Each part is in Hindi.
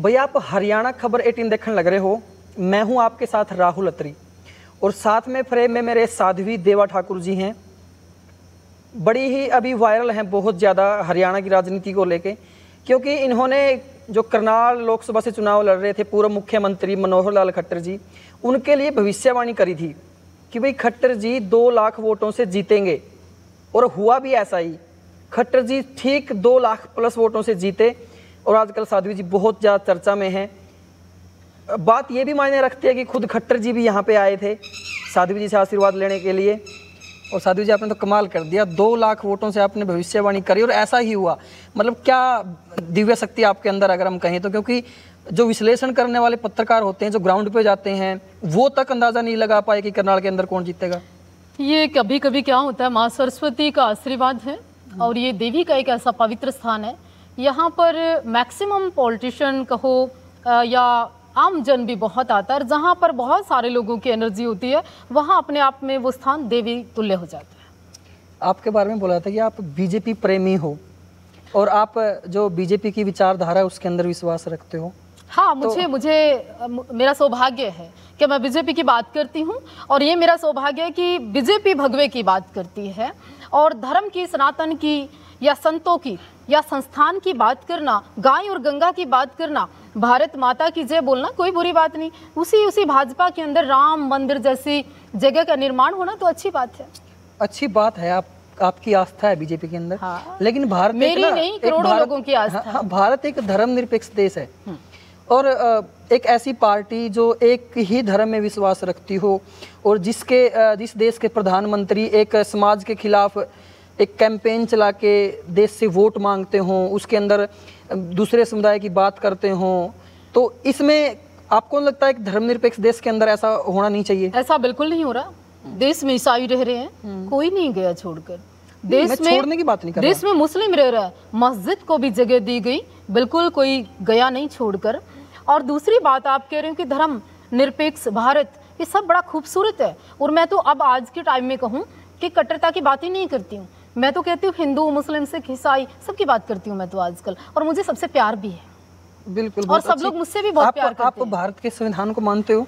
भैया आप हरियाणा खबर 18 देखने लग रहे हो। मैं हूं आपके साथ राहुल अत्री और साथ में फ्रेम में मेरे साध्वी देवा ठाकुर जी हैं। बड़ी ही अभी वायरल हैं बहुत ज़्यादा हरियाणा की राजनीति को लेके, क्योंकि इन्होंने जो करनाल लोकसभा से चुनाव लड़ रहे थे पूर्व मुख्यमंत्री मनोहर लाल खट्टर जी, उनके लिए भविष्यवाणी करी थी कि भाई खट्टर जी 2 लाख वोटों से जीतेंगे, और हुआ भी ऐसा ही। खट्टर जी ठीक 2 लाख प्लस वोटों से जीते और आजकल साध्वी जी बहुत ज़्यादा चर्चा में हैं। बात ये भी मायने रखती है कि खुद खट्टर जी भी यहाँ पे आए थे साध्वी जी से आशीर्वाद लेने के लिए, और साध्वी जी आपने तो कमाल कर दिया, 2 लाख वोटों से आपने भविष्यवाणी करी और ऐसा ही हुआ। मतलब क्या दिव्य शक्ति आपके अंदर अगर हम कहें तो, क्योंकि जो विश्लेषण करने वाले पत्रकार होते हैं जो ग्राउंड पे जाते हैं वो तक अंदाजा नहीं लगा पाए कि करनाल के अंदर कौन जीतेगा। ये कभी कभी क्या होता है, माँ सरस्वती का आशीर्वाद है और ये देवी का एक ऐसा पवित्र स्थान है, यहाँ पर मैक्सिमम पॉलिटिशियन कहो या आम जन भी बहुत आता है। जहाँ पर बहुत सारे लोगों की एनर्जी होती है वहाँ अपने आप में वो स्थान देवी तुल्य हो जाता है। आपके बारे में बोला था कि आप बीजेपी प्रेमी हो और आप जो बीजेपी की विचारधारा है उसके अंदर विश्वास रखते हो। हाँ, मेरा सौभाग्य है कि मैं बीजेपी की बात करती हूँ, और ये मेरा सौभाग्य है कि बीजेपी भगवे की बात करती है, और धर्म की, सनातन की या संतों की या संस्थान की बात करना, गाय और गंगा की बात करना, भारत माता की जय बोलना कोई बुरी बात नहीं। उसी भाजपा के अंदर राम मंदिर जैसी जगह का निर्माण होना तो अच्छी बात है। अच्छी बात है, आपकी आस्था है बीजेपी के अंदर। हाँ। लेकिन भारत मेरी नहीं, करोड़ों लोगों की आस्था है। भारत एक धर्मनिरपेक्ष देश है और एक ऐसी पार्टी जो एक ही धर्म में विश्वास रखती हो और जिस देश के प्रधानमंत्री एक समाज के खिलाफ एक कैंपेन चला के देश से वोट मांगते हों, उसके अंदर दूसरे समुदाय की बात करते हों, तो इसमें आपको लगता है कि धर्मनिरपेक्ष देश के अंदर ऐसा होना नहीं चाहिए? ऐसा बिल्कुल नहीं हो रहा। देश में ईसाई रह रहे हैं, कोई नहीं गया छोड़कर। देश में छोड़ने की बात नहीं कर रहा। देश में मुस्लिम रह रहा है, मस्जिद को भी जगह दी गई, बिल्कुल कोई गया नहीं छोड़कर। और दूसरी बात आप कह रहे हो कि धर्म निरपेक्ष भारत, ये सब बड़ा खूबसूरत है। और मैं तो अब आज के टाइम में कहूँ कि कट्टरता की बात ही नहीं करती हूँ, मैं तो कहती हूँ हिंदू मुस्लिम सिख ईसाई सबकी बात करती हूँ मैं तो आजकल, और मुझे सबसे प्यार भी है। बिल्कुल, और सब लोग मुझसे भी बहुत प्यार करते हैं। आप भारत के संविधान को मानते हो?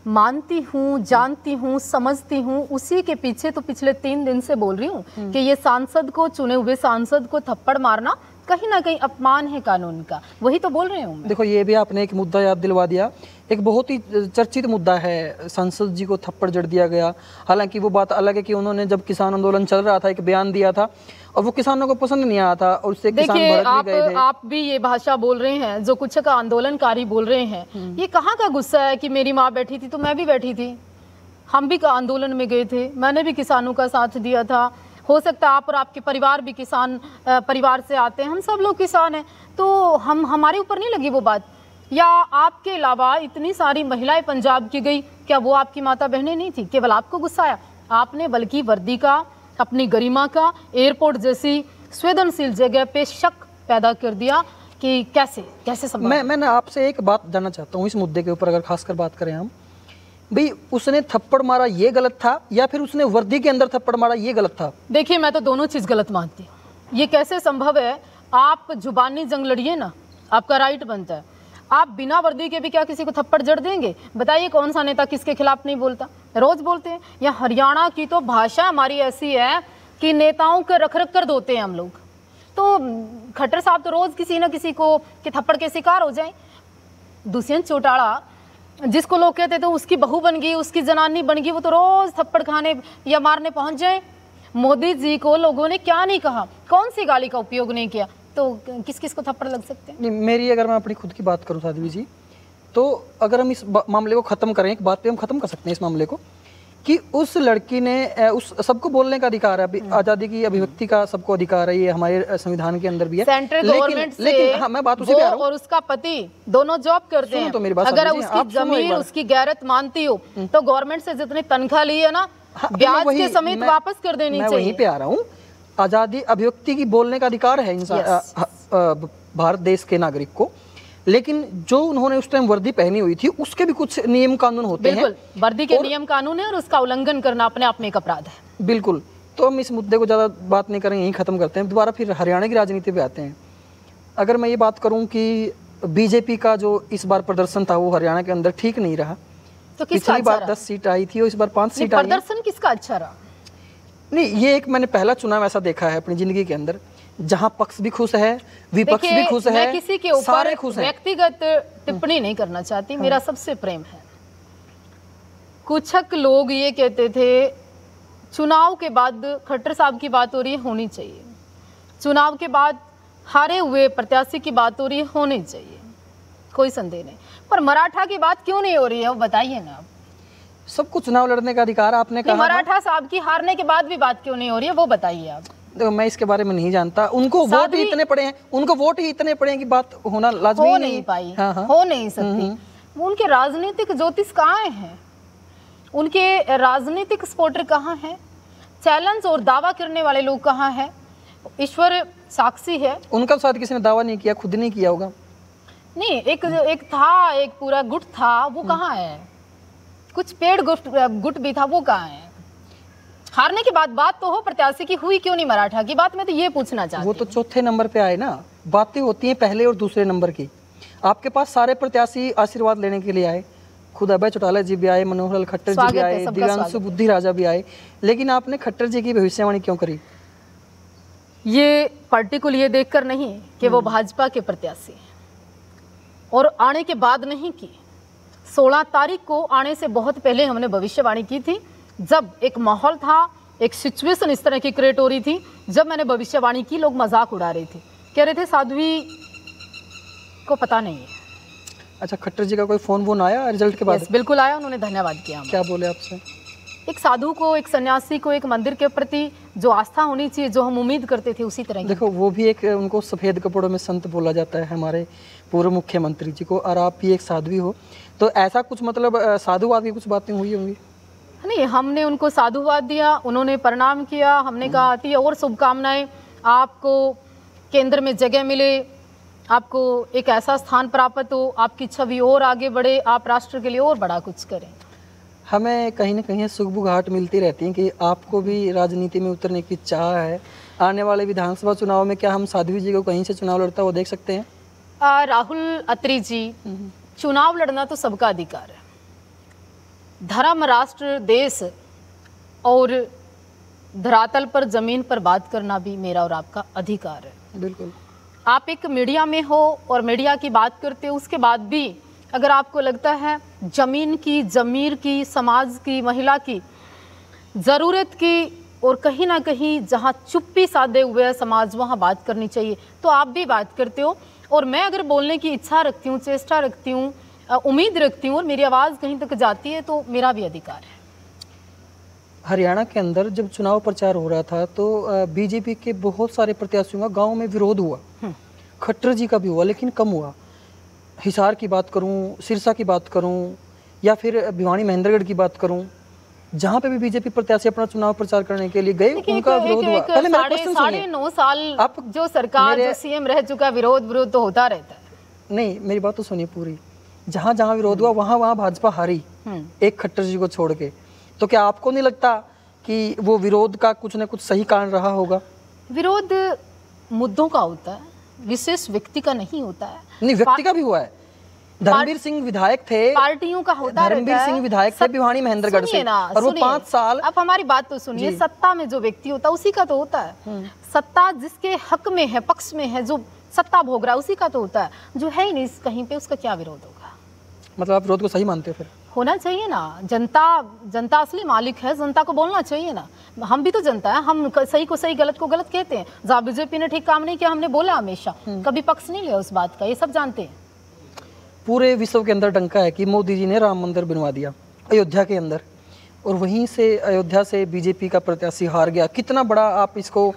मानती हूँ, जानती हूँ, समझती हूँ। उसी के पीछे तो पिछले 3 दिन से बोल रही हूँ कि ये सांसद को, चुने हुए सांसद को थप्पड़ मारना कहीं ना कहीं अपमान है कानून का, वही तो बोल रही हूँ। देखो, ये भी आपने एक मुद्दा याद दिलवा दिया, एक बहुत ही चर्चित मुद्दा है, सांसद जी को थप्पड़ जड़ दिया गया। हालांकि वो बात अलग है कि उन्होंने जब किसान आंदोलन चल रहा था एक बयान दिया था और वो किसानों को पसंद नहीं आया था और उससे किसान भड़क भी गए थे। आप भी ये भाषा बोल रहे हैं, जो कुछ का आंदोलनकारी बोल रहे हैं, ये कहाँ का गुस्सा है कि मेरी माँ बैठी थी तो मैं भी बैठी थी, हम भी आंदोलन में गए थे, मैंने भी किसानों का साथ दिया था। हो सकता है आप और आपके परिवार भी किसान परिवार से आते हैं, हम सब लोग किसान हैं, तो हमारे ऊपर नहीं लगी वो बात। या आपके अलावा इतनी सारी महिलाएं पंजाब की गई, क्या वो आपकी माता बहनें नहीं थी? केवल आपको गुस्सा आया? आपने बल्कि वर्दी का, अपनी गरिमा का, एयरपोर्ट जैसी संवेदनशील जगह पे शक पैदा कर दिया कि कैसे संभव। मैं आपसे एक बात जानना चाहता हूँ इस मुद्दे के ऊपर, अगर खासकर बात करें हम, भाई उसने थप्पड़ मारा ये गलत था या फिर उसने वर्दी के अंदर थप्पड़ मारा ये गलत था? देखिए, मैं तो दोनों चीज गलत मानती हूँ। ये कैसे संभव है? आप जुबानी जंग लड़िए ना, आपका राइट बनता है। आप बिना वर्दी के भी क्या किसी को थप्पड़ जड़ देंगे? बताइए कौन सा नेता किसके खिलाफ नहीं बोलता? रोज बोलते हैं। या हरियाणा की तो भाषा हमारी ऐसी है कि नेताओं के रख कर धोते हैं हम लोग। तो खट्टर साहब तो रोज किसी न किसी को कि थप्पड़ के शिकार हो जाए। दुष्यंत चौटाला जिसको लोग कहते थे उसकी बहू बन गई, उसकी जनानी बन गई, वो तो रोज थप्पड़ खाने या मारने पहुंच जाए। मोदी जी को लोगों ने क्या नहीं कहा, कौन सी गाली का उपयोग नहीं किया, तो किस किस को थप्पड़ लग सकते हैं? मेरी अगर मैं अपनी खुद की बात करूं साध्वी जी, तो अगर हम इस मामले को ख़त्म करें, एक बात पे हम ख़त्म कर सकते हैं इस मामले को, कि उस लड़की ने, उस सबको बोलने का अधिकार है, आज़ादी की अभिव्यक्ति का सबको अधिकार है, ये हमारे संविधान के अंदर भी है। सेंट्रल गवर्नमेंट से लेकिन हाँ, मैं बात उसी पे आ रहा हूं, और उसका पति दोनों जॉब करते हैं। तो मेरी बात अगर उसकी जमीन, उसकी गैरत मानती हो तो गवर्नमेंट से जितनी तनख्वाह ली है ना, ब्याज के समेत वापस कर देनी चाहिए। मैं वहीं पे आ रहा हूँ। आज़ादी अभिव्यक्ति की बोलने का अधिकार है इंसान, भारत देश के नागरिक को, लेकिन जो उन्होंने उस टाइम वर्दी पहनी हुई थी उसके भी कुछ नियम कानून होते हैं। बिल्कुल, वर्दी के नियम कानून है और उसका उल्लंघन करना अपने आप में एक अपराध है। बिल्कुल। तो हम इस मुद्दे को ज़्यादा बात नहीं करेंगे, यहीं ख़त्म करते हैं। दोबारा फिर हरियाणा की राजनीति पे आते हैं। अगर मैं ये बात करूं कि बीजेपी का जो इस बार प्रदर्शन था वो हरियाणा के अंदर ठीक नहीं रहा। तो किसका पिछली अच्छा बार रहा? 10 सीट आई थी और इस बार 5 सीट आई है। प्रदर्शन किसका अच्छा रहा? नहीं, ये एक मैंने पहला चुनाव ऐसा देखा है अपनी जिंदगी के अंदर जहां पक्ष भी खुश है, विपक्ष भी खुश है, मैं किसी के ऊपर सारे खुश हैं। व्यक्तिगत टिप्पणी नहीं करना चाहती, मेरा सबसे प्रेम है। कुछ लोग ये कहते थे चुनाव के बाद, खट्टर साहब की बात हो रही है, होनी चाहिए, चुनाव के बाद हारे हुए प्रत्याशी की बात हो रही है, होनी चाहिए, कोई संदेह नहीं, पर मराठा की बात क्यों नहीं हो रही है वो बताइए ना आप। सबको चुनाव लड़ने का अधिकार आपने कहा। मराठा साहब की हारने के बाद भी बात क्यों नहीं हो रही है वो बताइए आप। देखो, मैं इसके बारे में नहीं जानता, उनको वोट ही इतने पड़े हैं, उनको वोट ही इतने पड़े हैं कि बात होना लाजमी हो नहीं पाई। हाँ, हाँ। हो नहीं सकती। उनके राजनीतिक ज्योतिष कहाँ हैं? उनके राजनीतिक सपोर्टर कहाँ हैं? चैलेंज और दावा करने वाले लोग कहाँ हैं? ईश्वर साक्षी है, उनका साथ किसी ने दावा नहीं किया, खुद नहीं किया होगा। नहीं, एक था, एक पूरा गुट था, वो कहाँ है? कुछ पेड़ गुट भी था, वो कहाँ है? हारने के बाद बात तो हो प्रत्याशी की, हुई क्यों नहीं मराठा की बात? मैं तो ये पूछना चाहती वो तो चौथे नंबर पे आए ना, बातें होती हैं पहले और दूसरे नंबर की। आपके पास सारे प्रत्याशी आशीर्वाद लेने के लिए आए, खुद अभय चौटाला जी भी आए, मनोहर लाल खट्टर जी भी आए, दिव्यांशु बुद्धि राजा भी आए, लेकिन आपने खट्टर जी की भविष्यवाणी क्यों करी? ये पार्टिकुलर ये देखकर नहीं कि वो भाजपा के प्रत्याशी हैं और आने के बाद नहीं की। 16 तारीख को आने से बहुत पहले हमने भविष्यवाणी की थी, जब एक माहौल था, एक सिचुएशन इस तरह की क्रिएट हो रही थी। जब मैंने भविष्यवाणी की, लोग मजाक उड़ा रहे थे, कह रहे थे साध्वी को पता नहीं है। अच्छा, खट्टर जी का कोई फोन वोन आया रिजल्ट के बाद? yes, बिल्कुल आया, उन्होंने धन्यवाद किया। क्या बोले आपसे? एक साधु को, एक सन्यासी को, एक मंदिर के प्रति जो आस्था होनी चाहिए, जो हम उम्मीद करते थे, उसी तरह। देखो, वो भी एक, उनको सफेद कपड़ों में संत बोला जाता है हमारे पूर्व मुख्यमंत्री जी को, और आप भी एक साध्वी हो, तो ऐसा कुछ मतलब साधुवाद की कुछ बातें हुई होंगी? नहीं, हमने उनको साधुवाद दिया, उन्होंने प्रणाम किया, हमने कहा आती और शुभकामनाएं, आपको केंद्र में जगह मिले, आपको एक ऐसा स्थान प्राप्त हो, आपकी छवि और आगे बढ़े, आप राष्ट्र के लिए और बड़ा कुछ करें। हमें कहीं ना कहीं सुगबुगाहट मिलती रहती है कि आपको भी राजनीति में उतरने की चाह है। आने वाले विधानसभा चुनाव में क्या हम साध्वी जी को कहीं से चुनाव लड़ता हुआ देख सकते हैं? राहुल अत्री जी, चुनाव लड़ना तो सबका अधिकार है। धर्म, राष्ट्र, देश और धरातल पर, जमीन पर बात करना भी मेरा और आपका अधिकार है। बिल्कुल। आप एक मीडिया में हो और मीडिया की बात करते हो, उसके बाद भी अगर आपको लगता है जमीन की, जमीर की, समाज की, महिला की ज़रूरत की, और कहीं ना कहीं जहाँ चुप्पी साधे हुए है समाज, वहाँ बात करनी चाहिए, तो आप भी बात करते हो। और मैं अगर बोलने की इच्छा रखती हूँ, चेष्टा रखती हूँ, उम्मीद रखती हूँ, और मेरी आवाज़ कहीं तक जाती है, तो मेरा भी अधिकार है। हरियाणा के अंदर जब चुनाव प्रचार हो रहा था तो बीजेपी के बहुत सारे प्रत्याशियों का गांव में विरोध हुआ, खट्टर जी का भी हुआ, लेकिन कम हुआ। हिसार की बात करूं, सिरसा की बात करूं, या फिर भिवानी महेंद्रगढ़ की बात करूं, जहां पे भी बीजेपी प्रत्याशी अपना चुनाव प्रचार करने के लिए गए, उनका विरोध हुआ। पहले मेरा क्वेश्चन सुनिए। 9.5 साल आप जो सरकार, जो सीएम रह चुका, विरोध तो होता रहता है। नहीं, मेरी बात तो सुनिए पूरी। जहां जहां विरोध हुआ, वहां भाजपा हारी, एक खट्टर जी को छोड़ के। तो क्या आपको नहीं लगता कि वो विरोध का कुछ न कुछ सही कारण रहा होगा? विरोध मुद्दों का होता है, विशेष व्यक्ति का नहीं होता है। नहीं, व्यक्ति का भी हुआ है। धर्मवीर सिंह विधायक थे, पार्टियों का होता है। धर्मवीर सिंह विधायक थे भिवानी महेंद्रगढ़ से, और वो 5 साल। अब हमारी बात तो सुनिए, सत्ता में जो व्यक्ति होता है उसी का तो होता है। सत्ता जिसके हक में है, पक्ष में है, जो सत्ता भोग रहा है, उसी का तो होता है। जो है ही नहीं कहीं पे, उसका क्या विरोध होगा? मतलब आप विरोध को सही मानते हो? फिर होना चाहिए ना। जनता असली मालिक है, जनता को बोलना चाहिए ना। हम भी तो जनता है, हम सही को सही, गलत को गलत कहते हैं। जहाँ बीजेपी ने ठीक काम नहीं किया, हमने बोला हमेशा, कभी पक्ष नहीं लिया उस बात का, ये सब जानते हैं। पूरे विश्व के अंदर डंका है कि मोदी जी ने राम मंदिर बनवा दिया अयोध्या के अंदर, और वहीं से अयोध्या से बीजेपी का प्रत्याशी हार गया। कितना बड़ा आप इसको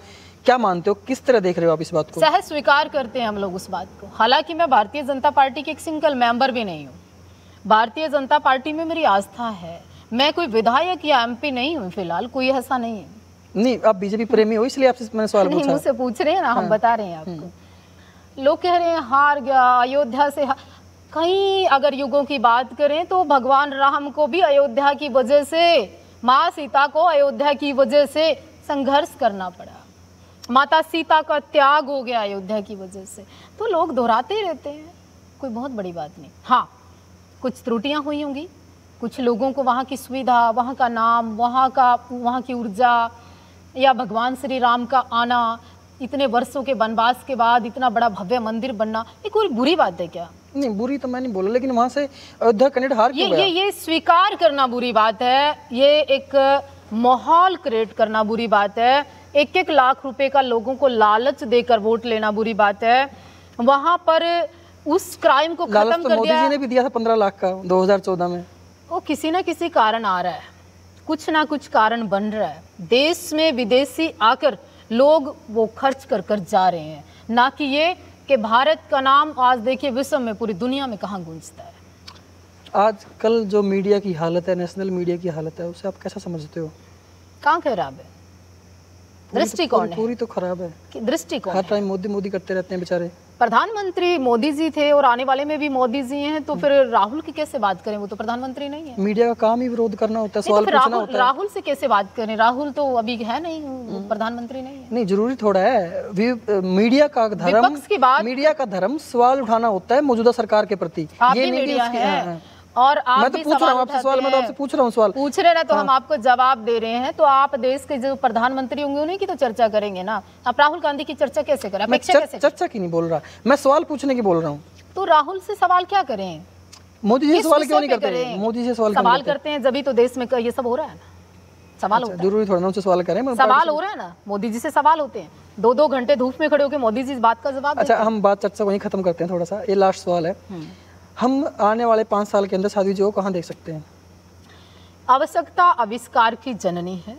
क्या मानते हो, किस तरह देख रहे हो आप इस बात को? सहज स्वीकार करते हैं हम लोग उस बात को। हालांकि मैं भारतीय जनता पार्टी की एक सिंगल मेंबर भी नहीं हूँ। भारतीय जनता पार्टी में मेरी आस्था है। मैं कोई विधायक या एमपी नहीं हूँ फिलहाल, कोई ऐसा नहीं है। नहीं, आप बीजेपी प्रेमी हो इसलिए आपसे मैंने सवाल पूछा। मुझसे पूछ रहे हैं ना, हम बता रहे हैं आपको। लोग कह रहे हैं हार गया अयोध्या से। कहीं अगर युगों की बात करें तो भगवान राम को भी अयोध्या की वजह से, माँ सीता को अयोध्या की वजह से संघर्ष करना पड़ा। माता सीता का त्याग हो गया अयोध्या की वजह से। तो लोग दोहराते रहते हैं। कोई बहुत बड़ी बात नहीं। हाँ, कुछ त्रुटियां हुई होंगी, कुछ लोगों को वहाँ की सुविधा, वहाँ का नाम, वहाँ की ऊर्जा, या भगवान श्री राम का आना, इतने वर्षों के वनवास के बाद इतना बड़ा भव्य मंदिर बनना, ये कोई बुरी बात है क्या? नहीं, बुरी तो मैं नहीं बोला, लेकिन वहाँ से अयोध्या कैंडिडेट हार क्यों गया? ये स्वीकार करना बुरी बात है, ये एक माहौल क्रिएट करना बुरी बात है, 1-1 लाख रुपए का लोगों को लालच देकर वोट लेना बुरी बात है। वहां पर उस क्राइम को खत्म कर दिया। मोदी जी ने भी दिया था 15 लाख का 2014 में। वो किसी ना किसी कारण आ रहा है, कुछ ना कुछ कारण बन रहा है। देश में विदेशी आकर लोग वो खर्च कर कर जा रहे हैं, ना कि ये कि भारत का नाम आज देखिए विश्व में, पूरी दुनिया में कहाँ गूंजता है। आजकल जो मीडिया की हालत है, नेशनल मीडिया की हालत है, उसे आप कैसा समझते हो? कहाँ खराब है? दृष्टिकोण है, पूरी तो खराब है। दृष्टिकोण हर टाइम मोदी मोदी करते रहते हैं बेचारे। प्रधानमंत्री मोदी जी थे और आने वाले में भी मोदी जी हैं, तो फिर राहुल की कैसे बात करें? वो तो प्रधानमंत्री नहीं है। मीडिया का काम ही विरोध करना होता है, सवाल पूछना होता है। राहुल से कैसे बात करें? राहुल तो अभी है नहीं, प्रधानमंत्री नहीं है। नहीं, जरूरी थोड़ा है। मीडिया का धर्म, विपक्ष की बात, मीडिया का धर्म सवाल उठाना होता है मौजूदा सरकार के प्रति। ये मीडिया है और आप मैं तो पूछ रहा हूँ आपसे सवाल, मैं तो आपसे पूछ रहा हूँ सवाल। पूछ रहे ना तो हम आपको जवाब दे रहे हैं। तो आप देश के जो प्रधानमंत्री होंगे उन्हीं की तो चर्चा करेंगे ना। आप राहुल गांधी की चर्चा कैसे करें? चर्चा की नहीं बोल रहा, मैं सवाल पूछने की बोल रहा हूँ। तो राहुल से सवाल क्या करें? मोदी जी सवाल क्यों नहीं करते? मोदी जी सवाल करते हैं जब ही तो देश में ये सब हो रहा है ना। सवाल होता है, जरूरी थोड़ा ना उनसे सवाल करें। सवाल हो रहा है ना, मोदी जी से सवाल होते हैं। 2-2 घंटे धूप में खड़े होकर मोदी जी इस बात का जवाब। अच्छा, हम बात चर्चा वहीं खत्म करते हैं। थोड़ा सा ये लास्ट सवाल है, हम आने वाले 5 साल के अंदर साध्वी जी को कहाँ देख सकते हैं? आवश्यकता आविष्कार की जननी है।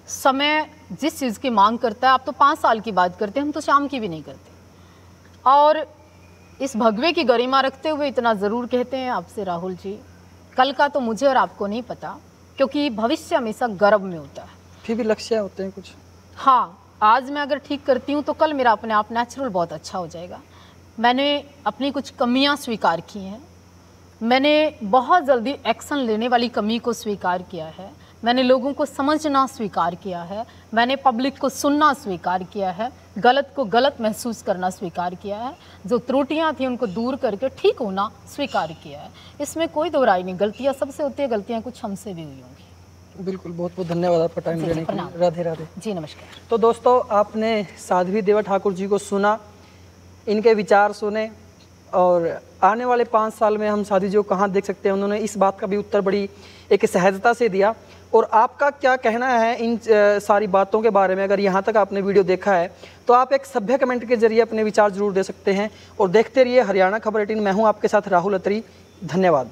समय जिस चीज़ की मांग करता है, आप तो 5 साल की बात करते हैं, हम तो शाम की भी नहीं करते। और इस भगवे की गरिमा रखते हुए इतना ज़रूर कहते हैं आपसे राहुल जी, कल का तो मुझे और आपको नहीं पता, क्योंकि भविष्य हमेशा गर्भ में होता है। फिर भी लक्ष्य होते हैं कुछ। हाँ, आज मैं अगर ठीक करती हूँ तो कल मेरा अपने आप नेचुरल बहुत अच्छा हो जाएगा। मैंने अपनी कुछ कमियां स्वीकार की हैं, मैंने बहुत जल्दी एक्शन लेने वाली कमी को स्वीकार किया है, मैंने लोगों को समझना स्वीकार किया है, मैंने पब्लिक को सुनना स्वीकार किया है, गलत को गलत महसूस करना स्वीकार किया है, जो त्रुटियां थी उनको दूर करके ठीक होना स्वीकार किया है। इसमें कोई दो राय नहीं, गलतियाँ सबसे होती है, गलतियाँ कुछ हमसे भी हुई होंगी। बिल्कुल, बहुत बहुत धन्यवाद आपका टाइम देने के लिए। राधे राधे जी, नमस्कार। तो दोस्तों, आपने साध्वी देवा ठाकुर जी को सुना, इनके विचार सुने, और आने वाले 5 साल में हम साध्वी जी को कहाँ देख सकते हैं, उन्होंने इस बात का भी उत्तर बड़ी एक सहजता से दिया। और आपका क्या कहना है इन सारी बातों के बारे में? अगर यहाँ तक आपने वीडियो देखा है तो आप एक सभ्य कमेंट के जरिए अपने विचार जरूर दे सकते हैं। और देखते रहिए हरियाणा खबर 18। मैं हूँ आपके साथ राहुल अत्री। धन्यवाद।